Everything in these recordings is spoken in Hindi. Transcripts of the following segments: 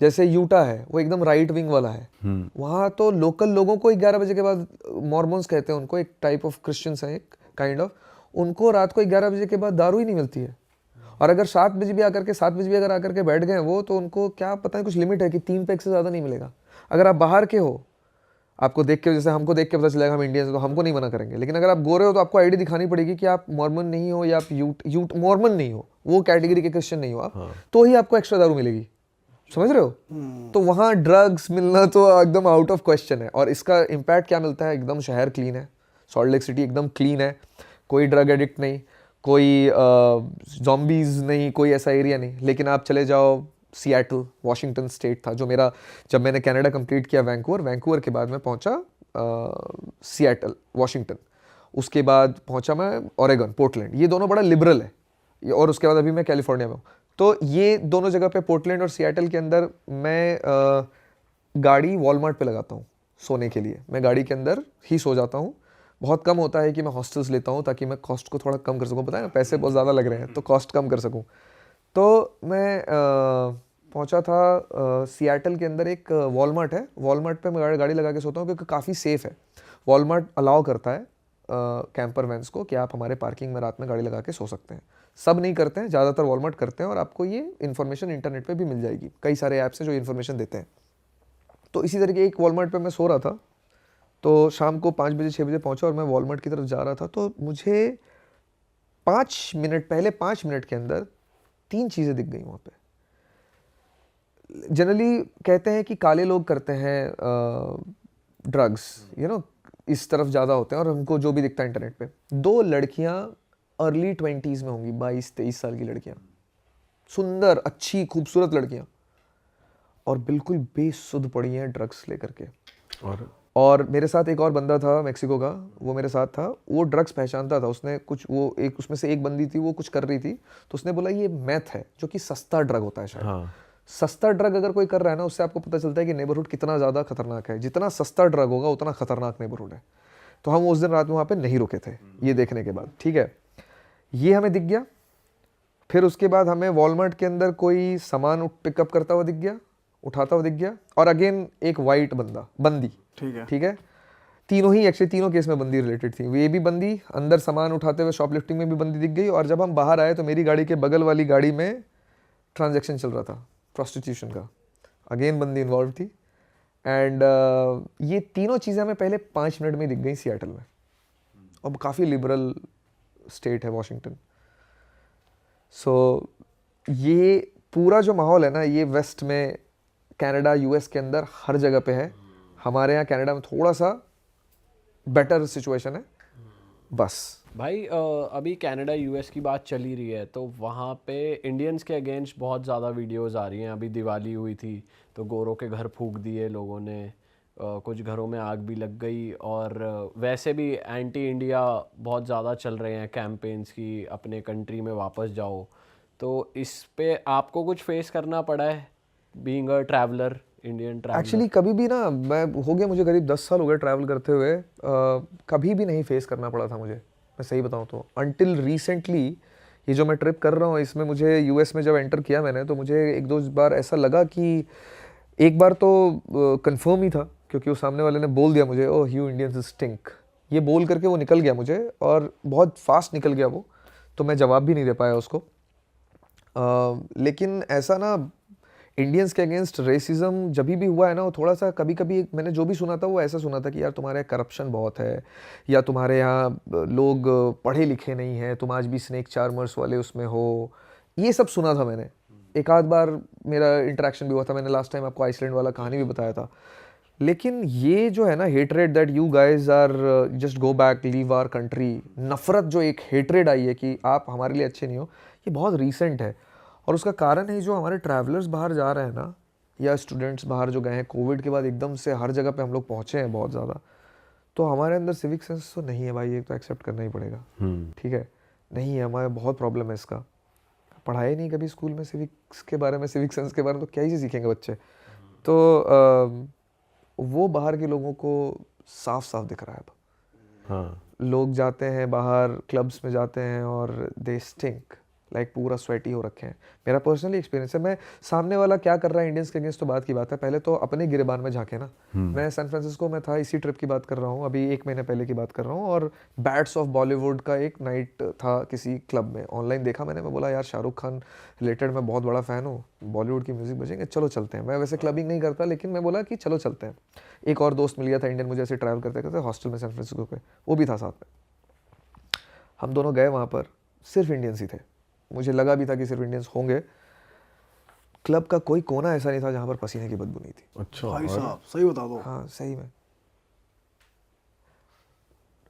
जैसे यूटा है वो एकदम राइट विंग वाला है, वहाँ तो लोकल लोगों को 11 बजे के बाद, मॉर्मन्स कहते हैं उनको, एक टाइप ऑफ क्रिश्चियंस हैं, एक काइंड ऑफ, उनको रात को 11 बजे के बाद दारू ही नहीं मिलती है। और अगर 7 बजे भी अगर आकर के बैठ गए वो, तो उनको क्या पता है, कुछ लिमिट है कि 3 पैक से ज़्यादा नहीं मिलेगा। अगर आप बाहर के हो, आपको देख के, जैसे हमको देख के पता चलेगा हम इंडियंस हैं, तो हमको नहीं मना करेंगे। लेकिन अगर आप गोरे हो तो आपको आईडी दिखानी पड़ेगी कि आप मॉर्मन नहीं हो, या आप यूट मॉर्मन नहीं हो, वो कैटेगरी के क्रिश्चियन नहीं हो आप, तो ही आपको एक्स्ट्रा दारू मिलेगी। समझ रहे हो? तो वहाँ ड्रग्स मिलना तो एकदम आउट ऑफ क्वेश्चन है। और इसका इम्पैक्ट क्या मिलता है, एकदम शहर क्लीन है, सॉल्ट लेक सिटी एकदम क्लीन है, कोई ड्रग एडिक्ट नहीं, कोई ज़ॉम्बीज़ नहीं, कोई ऐसा एरिया नहीं। लेकिन आप चले जाओ सिएटल, वॉशिंगटन स्टेट था जो मेरा, जब मैंने कनाडा कंप्लीट किया वैंकूवर के बाद मैं पहुंचा सिएटल वॉशिंगटन, उसके बाद पहुंचा मैं ओरेगन पोर्टलैंड, ये दोनों बड़ा लिबरल है, और उसके बाद अभी मैं कैलिफोर्निया में हूँ। तो ये दोनों जगह पे, पोर्टलैंड और सिएटल के अंदर, मैं गाड़ी वॉलमार्ट पे लगाता हूँ सोने के लिए, मैं गाड़ी के अंदर ही सो जाता हूँ। बहुत कम होता है कि मैं हॉस्टल्स लेता हूँ ताकि मैं कॉस्ट को थोड़ा कम कर सकूँ, पता है ना पैसे बहुत ज़्यादा लग रहे हैं तो कॉस्ट कम कर सकूँ। तो मैं पहुंचा था सिएटल के अंदर, एक वॉलमार्ट है, वॉलमार्ट पे मैं गाड़ी लगा के सोता हूँ क्योंकि काफ़ी सेफ़ है। वॉलमार्ट अलाउ करता है कैंपर वैन्स को कि आप हमारे पार्किंग में रात में गाड़ी लगा के सो सकते हैं। सब नहीं करते हैं, ज़्यादातर वॉलमार्ट करते हैं, और आपको ये इन्फॉर्मेशन इंटरनेट पे भी मिल जाएगी, कई सारे ऐप्स हैं जो इन्फॉर्मेशन देते हैं। तो इसी तरीके एक वॉलमार्ट पे मैं सो रहा था, तो शाम को 5 बजे 6 बजे पहुंचा और मैं वॉलमार्ट की तरफ जा रहा था, तो मुझे 5 मिनट पहले, 5 मिनट के अंदर 3 चीज़ें दिख गई वहाँ पे। जनरली कहते हैं कि काले लोग करते हैं ड्रग्स, इस तरफ ज़्यादा होते हैं, और हमको जो भी दिखता है इंटरनेट पे, 2 लड़कियां अर्ली 20s में होंगी, 22-23 साल की लड़कियां, सुंदर, अच्छी, खूबसूरत लड़कियां, और बिल्कुल बेसुध पड़ी हैं ड्रग्स लेकर के। और मेरे साथ एक और बंदा था मैक्सिको का, वो मेरे साथ था, वो ड्रग्स पहचानता था, उसने कुछ, वो एक उसमें से एक बंदी थी, वो कुछ कर रही थी, तो उसने बोला ये मैथ है, जो कि सस्ता ड्रग होता है शायद। हाँ। सस्ता ड्रग अगर कोई कर रहा है ना, उससे आपको पता चलता है कि नेबरहुड कितना ज़्यादा खतरनाक है, जितना सस्ता ड्रग होगा उतना खतरनाक नेबरहुड है। तो हम उस दिन रात में वहाँ पे नहीं रुके थे ये देखने के बाद, ठीक है। ये हमें दिख गया, फिर उसके बाद हमें वॉलमार्ट के अंदर कोई सामान पिकअप करता हुआ दिख गया, उठाता हुआ दिख गया, और अगेन एक वाइट बंदी, ठीक है, तीनों ही एक्चुअली, तीनों केस में बंदी रिलेटेड थी। ये भी बंदी अंदर सामान उठाते हुए, शॉपलिफ्टिंग में भी बंदी दिख गई, और जब हम बाहर आए तो मेरी गाड़ी के बगल वाली गाड़ी में ट्रांजैक्शन चल रहा था प्रोस्टिट्यूशन का, अगेन बंदी इन्वॉल्व थी। एंड ये तीनों चीज़ें हमें पहले 5 मिनट में दिख गई सिएटल में, और काफ़ी लिबरल स्टेट है वॉशिंगटन। सो ये पूरा जो माहौल है ना, ये वेस्ट में, कनाडा यूएस के अंदर हर जगह पे है। हमारे यहाँ कनाडा में थोड़ा सा बेटर सिचुएशन है बस। भाई अभी कनाडा यूएस की बात चल ही रही है, तो वहाँ पे इंडियंस के अगेंस्ट बहुत ज़्यादा वीडियोस आ रही हैं। अभी दिवाली हुई थी तो गोरों के घर फूंक दिए लोगों ने, कुछ घरों में आग भी लग गई, और वैसे भी एंटी इंडिया बहुत ज़्यादा चल रहे हैं कैंपेन्स की, अपने कंट्री में वापस जाओ। तो इस पे आपको कुछ फेस करना पड़ा है being a traveller, Indian traveller? Actually कभी भी ना, मैं हो गया मुझे करीब 10 साल हो गए ट्रैवल करते हुए, कभी भी नहीं फेस करना पड़ा था मुझे, मैं सही बताऊँ तो, अनटिल रिसेंटली। ये जो मैं ट्रिप कर रहा हूँ इसमें मुझे यूएस में जब एंटर किया मैंने, तो मुझे 1-2 बार ऐसा लगा कि, एक बार तो कंफर्म ही था क्योंकि वो सामने वाले ने बोल दिया मुझे, ओह यू इंडियंस स्टिंक, ये बोल करके वो निकल गया मुझे, और बहुत फास्ट निकल गया वो, तो मैं जवाब भी नहीं दे पाया उसको। लेकिन ऐसा ना, इंडियंस के अगेंस्ट रेसिज्म जब भी हुआ है ना, वो थोड़ा सा, कभी कभी मैंने जो भी सुना था वो ऐसा सुना था कि यार तुम्हारे यहाँ करप्शन बहुत है, या तुम्हारे यहाँ लोग पढ़े लिखे नहीं हैं, तुम आज भी स्नेक चार्मर्स वाले उसमें हो, ये सब सुना था मैंने। एक आध बार मेरा इंटरेक्शन भी हुआ था, मैंने लास्ट टाइम आपको आइसलैंड वाला कहानी भी बताया था। लेकिन ये जो है ना hatred, that you guys are just go back, leave our country, नफरत जो एक हेटरेड आई है कि आप हमारे लिए अच्छे नहीं हो, ये बहुत रीसेंट है। और उसका कारण है जो हमारे ट्रैवलर्स बाहर जा रहे हैं ना, या स्टूडेंट्स बाहर जो गए हैं कोविड के बाद, एकदम से हर जगह पे हम लोग पहुँचे हैं बहुत ज़्यादा, तो हमारे अंदर सिविक सेंस तो नहीं है भाई, ये तो एक्सेप्ट करना ही पड़ेगा। ठीक है, नहीं है, हमारे बहुत प्रॉब्लम है इसका। पढ़ाए नहीं कभी स्कूल में सिविक्स के बारे में, सिविक सेंस के बारे में, तो क्या ही सीखेंगे बच्चे। तो वो बाहर के लोगों को साफ साफ दिख रहा है अब। हाँ। लोग जाते हैं बाहर क्लब्स में जाते हैं और दे स्टिंक, लाइक पूरा स्वेटी हो रखे हैं। मेरा पर्सनली एक्सपीरियंस है। मैं सामने वाला क्या कर रहा है इंडियंस के अगेंस्ट तो बात की बात है, पहले तो अपने गिरेबान में झांके ना। मैं सैन फ्रांसिस्को में था, इसी ट्रिप की बात कर रहा हूँ, अभी 1 महीने पहले की बात कर रहा हूँ, और बैट्स ऑफ बॉलीवुड का एक नाइट था किसी क्लब में। ऑनलाइन देखा मैंने, मैं बोला यार शाहरुख खान रिलेटेड मैं बहुत बड़ा फ़ैन हूँ, बॉलीवुड की म्यूज़िक बजेंगे, चलो चलते हैं। मैं वैसे क्लबिंग नहीं करता, लेकिन मैं बोला कि चलो चलते हैं। एक और दोस्त मिल गया था इंडियन, मुझे ऐसे ट्रैवल करते करते हॉस्टल में सैन फ्रांसिस्को पे, वो भी था साथ में। हम दोनों गए वहाँ पर, सिर्फ इंडियंस ही थे, मुझे लगा भी था कि सिर्फ इंडियंस होंगे। क्लब का कोई कोना ऐसा नहीं था जहाँ पर पसीने की बदबू नहीं थी। अच्छा भाई साहब सही बता दो। हाँ सही में।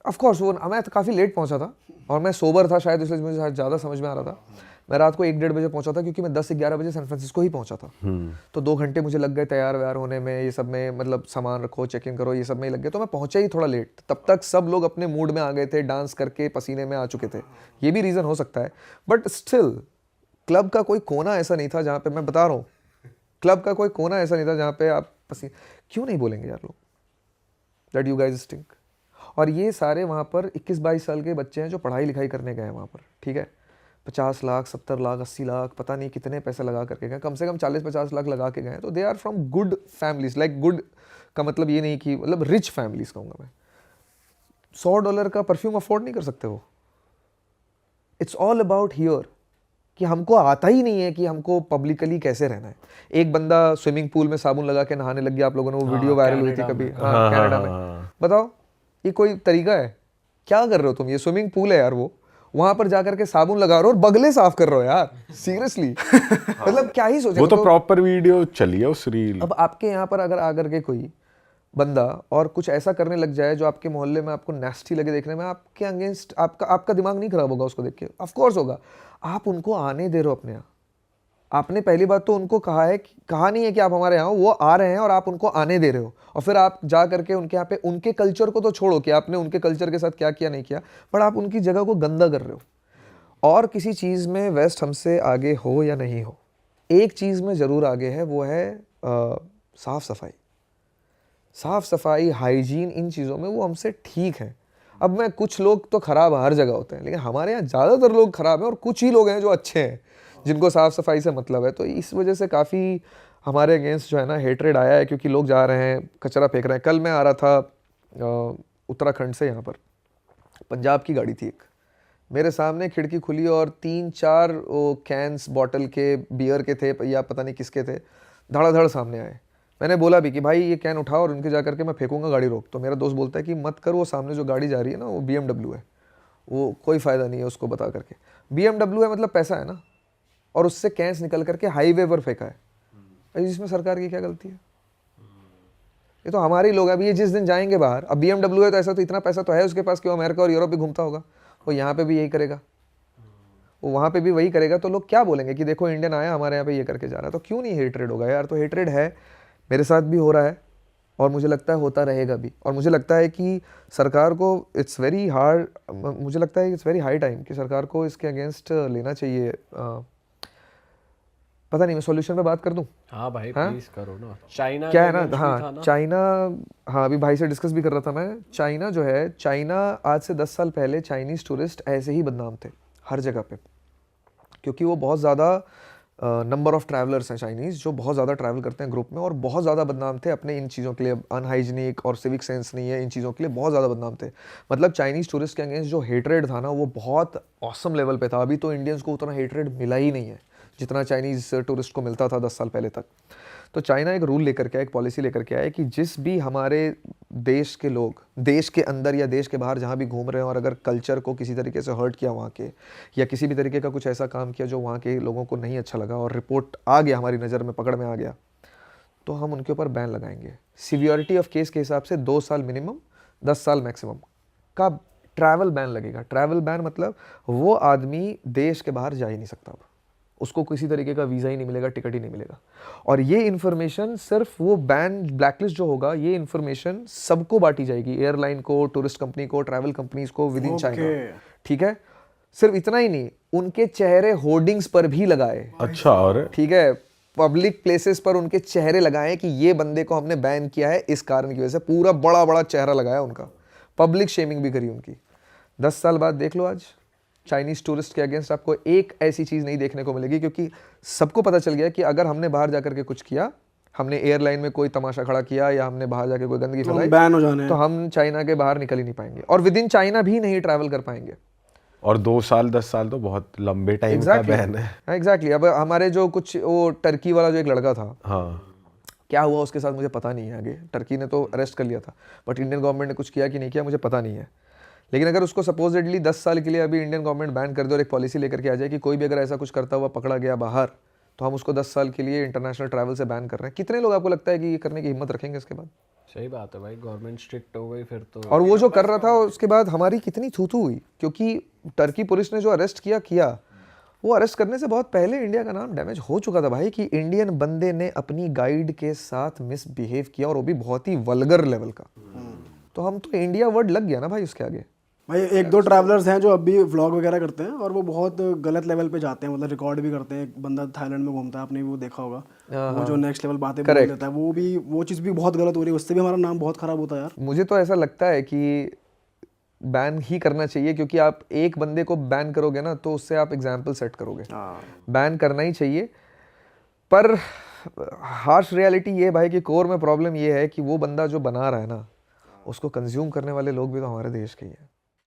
ऑफ कोर्स वो मैं तो काफ़ी लेट पहुँचा था और मैं सोबर था शायद, इसलिए मुझे ज़्यादा समझ में आ रहा था। मैं रात को 1-1:30 बजे पहुँचा था, क्योंकि मैं 10 से 11 बजे सैन फ्रांसिस्को ही पहुँचा था। तो 2 घंटे मुझे लग गए तैयार व्यार होने में, ये सब में, मतलब सामान रखो, चेक इन करो, ये सब में ही लग गए। तो मैं पहुँचा ही थोड़ा लेट, तब तक सब लोग अपने मूड में आ गए थे, डांस करके पसीने में आ चुके थे। ये भी रीज़न हो सकता है, बट स्टिल क्लब का कोई कोना ऐसा नहीं था जहाँ पे, मैं बता रहा हूँ, क्लब का कोई कोना ऐसा नहीं था जहाँ पे आप पसीने, क्यों नहीं बोलेंगे यार लोग दैट यू गाइज स्टिंक। और ये सारे वहाँ पर 21-22 साल के बच्चे हैं जो पढ़ाई लिखाई करने गए हैं वहाँ पर, ठीक है। 50 लाख, 70 लाख, 80 लाख, पता नहीं कितने पैसे लगा करके गए, कम से कम 40-50 लाख लगा के गए। तो they are from good families, like good का मतलब ये नहीं कि मतलब रिच फैमिलीज कहूँगा मैं। $100 का परफ्यूम अफोर्ड नहीं कर सकते वो। इट्स ऑल अबाउट हियर कि हमको आता ही नहीं है कि हमको पब्लिकली कैसे रहना है। एक बंदा स्विमिंग पूल में साबुन लगा के नहाने लग गया, आप लोगों ने वो वीडियो वायरल हुई थी कभी, हाँ कनाडा में। बताओ ये कोई तरीका है? क्या कर रहे हो तुम? ये स्विमिंग पूल है यार, वो वहां पर जाकर के साबुन लगा रहे हो और बगले साफ कर रहे हो यार, सीरियसली। मतलब क्या ही सोचे। वो तो प्रॉपर वीडियो चली है उस रील। अब आपके यहाँ पर अगर आकर के कोई बंदा और कुछ ऐसा करने लग जाए जो आपके मोहल्ले में आपको नेस्टी लगे देखने में, आपके अगेंस्ट आपका दिमाग नहीं खराब होगा उसको देख के? ऑफ कोर्स होगा। आप उनको आने दे रहे हो अपने यहाँ। आपने पहली बात तो उनको कहा नहीं है कि आप हमारे यहाँ, वो आ रहे हैं और आप उनको आने दे रहे हो। और फिर आप जा करके उनके यहाँ पे, उनके कल्चर को तो छोड़ो कि आपने उनके कल्चर के साथ क्या किया नहीं किया, पर आप उनकी जगह को गंदा कर रहे हो। और किसी चीज़ में वेस्ट हमसे आगे हो या नहीं हो, एक चीज़ में ज़रूर आगे है, वो है साफ़ सफाई। साफ़ सफाई, हाइजीन, इन चीज़ों में वो हमसे ठीक है। अब मैं, कुछ लोग तो ख़राब हर जगह होते हैं, लेकिन हमारे यहाँ ज़्यादातर लोग ख़राब हैं और कुछ ही लोग हैं जो अच्छे हैं, जिनको साफ़ सफाई से मतलब है। तो इस वजह से काफ़ी हमारे अगेंस्ट जो है ना हेटरेड आया है, क्योंकि लोग जा रहे हैं कचरा फेंक रहे हैं। कल मैं आ रहा था उत्तराखंड से, यहाँ पर पंजाब की गाड़ी थी एक, मेरे सामने खिड़की खुली और 3-4 वो कैंस बॉटल के बियर के थे या पता नहीं किसके थे, धड़ाधड़ सामने आए। मैंने बोला भी कि भाई ये कैन उठाओ और उनके जा करके मैं फेंकूंगा, गाड़ी रोक। तो मेरा दोस्त बोलता है कि मत कर, वो सामने जो गाड़ी जा रही है ना वो BMW है, वो कोई फ़ायदा नहीं है उसको बता करके। BMW है मतलब पैसा है ना, और उससे कैंस निकल करके हाईवे पर फेंका है। इसमें सरकार की क्या गलती है? ये तो हमारे ही लोग हैं। अभी ये जिस दिन जाएंगे बाहर, अब BMW है तो ऐसा तो इतना पैसा तो है उसके पास कि वो अमेरिका और यूरोप भी घूमता होगा, वो यहाँ पे भी यही करेगा, वो वहाँ पे भी वही करेगा। तो लोग क्या बोलेंगे कि देखो इंडियन आया हमारे यहाँ पे ये करके जा रहा है। तो क्यों नहीं हेटरेड होगा यार? तो हेटरेड है, मेरे साथ भी हो रहा है और मुझे लगता है होता रहेगा भी। और मुझे लगता है कि सरकार को इट्स वेरी हार्ड, मुझे लगता है इट्स वेरी हाई टाइम कि सरकार को इसके अगेंस्ट लेना चाहिए। पता नहीं, मैं सॉल्यूशन पे बात कर दूं? हाँ भाई प्लीज करो ना। चाइना क्या के है ना, against भी था हाँ ना? चाइना, हाँ अभी भाई से डिस्कस भी कर रहा था मैं। चाइना जो है, चाइना आज से 10 साल पहले चाइनीज़ टूरिस्ट ऐसे ही बदनाम थे हर जगह पे, क्योंकि वो बहुत ज़्यादा नंबर ऑफ ट्रैवलर्स हैं चाइनीज़ जो बहुत ज़्यादा ट्रैवल करते हैं ग्रुप में, और बहुत ज़्यादा बदनाम थे अपने इन चीज़ों के लिए। अनहाइजीनिक और सिविक सेंस नहीं है, इन चीज़ों के लिए बहुत ज़्यादा बदनाम थे। मतलब चाइनीज़ टूरिस्ट के अगेंस्ट जो हेटरेड था ना, वो बहुत ऑसम लेवल पे था। अभी तो इंडियंस को उतना हेटरेड मिला ही नहीं है जितना चाइनीज़ टूरिस्ट को मिलता था 10 साल पहले तक। तो चाइना एक रूल लेकर के आया, एक पॉलिसी लेकर के आया कि जिस भी हमारे देश के लोग देश के अंदर या देश के बाहर जहाँ भी घूम रहे हैं और अगर कल्चर को किसी तरीके से हर्ट किया वहाँ के, या किसी भी तरीके का कुछ ऐसा काम किया जो वहाँ के लोगों को नहीं अच्छा लगा और रिपोर्ट आ गया, हमारी नज़र में पकड़ में आ गया, तो हम उनके ऊपर बैन लगाएंगे। सीवियरिटी ऑफ केस के हिसाब से 2 साल मिनिमम, 10 साल मैक्सिमम का ट्रैवल बैन लगेगा। ट्रैवल बैन मतलब वो आदमी देश के बाहर जा ही नहीं सकता, अब उसको किसी तरीके का वीज़ा ही नहीं मिलेगा, टिकट ही नहीं मिलेगा। और ये इन्फॉर्मेशन सिर्फ वो बैन ब्लैकलिस्ट जो होगा, ये इन्फॉर्मेशन सबको बांटी जाएगी, एयरलाइन को, टूरिस्ट कंपनी को, ट्रैवल कंपनीज को विद इन चाइना। ठीक है, सिर्फ इतना ही नहीं, उनके चेहरे होर्डिंग्स पर भी लगाए। अच्छा, और ठीक है, पब्लिक प्लेसेस पर उनके चेहरे लगाए कि ये बंदे को हमने बैन किया है इस कारण की वजह से। पूरा बड़ा बड़ा चेहरा लगाया उनका, पब्लिक शेमिंग भी करी उनकी। 10 साल बाद देख लो आज चाइनीज़ टूरिस्ट के अगेंस्ट आपको एक ऐसी चीज़ नहीं देखने को मिलेगी, क्योंकि सबको पता चल गया कि अगर हमने बाहर जाकर के कुछ किया, हमने एयरलाइन में कोई तमाशा खड़ा किया या हमने बाहर जाके कोई गंदगी फैलाई, बैन हो जाने तो हम चाइना के बाहर निकल ही नहीं पाएंगे और विद इन चाइना भी नहीं ट्रैवल कर पाएंगे। और 2 साल 10 साल तो बहुत लंबे टाइम का बैन है। एग्जैक्टली। अब हमारे जो कुछ वो टर्की वाला जो एक लड़का था, हाँ, क्या हुआ उसके साथ मुझे पता नहीं है आगे। टर्की ने तो अरेस्ट कर लिया था, बट इंडियन गवर्नमेंट ने कुछ किया कि नहीं किया मुझे पता नहीं है। लेकिन अगर उसको सपोजिटली 10 साल के लिए अभी इंडियन गवर्नमेंट बैन कर दे और एक पॉलिसी लेकर के आ जाए कि कोई भी अगर ऐसा कुछ करता हुआ पकड़ा गया बाहर, तो हम उसको 10 साल के लिए इंटरनेशनल ट्रैवल से बैन कर रहे हैं, कितने लोग आपको लगता है कि ये करने की हिम्मत रखेंगे इसके बाद? सही बात है भाई, गवर्नमेंट स्ट्रिक्ट हो गई फिर तो। और वो जो कर रहा था उसके बाद हमारी कितनी थू हुई, क्योंकि टर्की पुलिस ने जो अरेस्ट किया वो अरेस्ट करने से बहुत पहले इंडिया का नाम डैमेज हो चुका था भाई, कि इंडियन बंदे ने अपनी गाइड के साथ मिसबिहेव किया और वो भी बहुत ही वल्गर लेवल का। तो हम तो इंडिया वर्ड लग गया ना भाई उसके आगे। भाई 1-2 ट्रैवलर्स हैं जो अभी व्लॉग वगैरह करते हैं और वो बहुत गलत लेवल पे जाते हैं, मतलब रिकॉर्ड भी करते हैं। एक बंदा थाईलैंड में घूमता है, आपने वो देखा होगा, वो जो नेक्स्ट लेवल बातें बोल देता है, वो चीज़ भी बहुत गलत हो रही है, उससे भी हमारा नाम बहुत खराब होता है यार। मुझे तो ऐसा लगता है कि बैन ही करना चाहिए, क्योंकि आप एक बंदे को बैन करोगे ना तो उससे आप एग्जाम्पल सेट करोगे। बैन करना ही चाहिए। पर हार्श रियलिटी ये भाई कि कोर में प्रॉब्लम ये है कि वो बंदा जो बना रहा है ना, उसको कंज्यूम करने वाले लोग भी तो हमारे देश के ही हैं।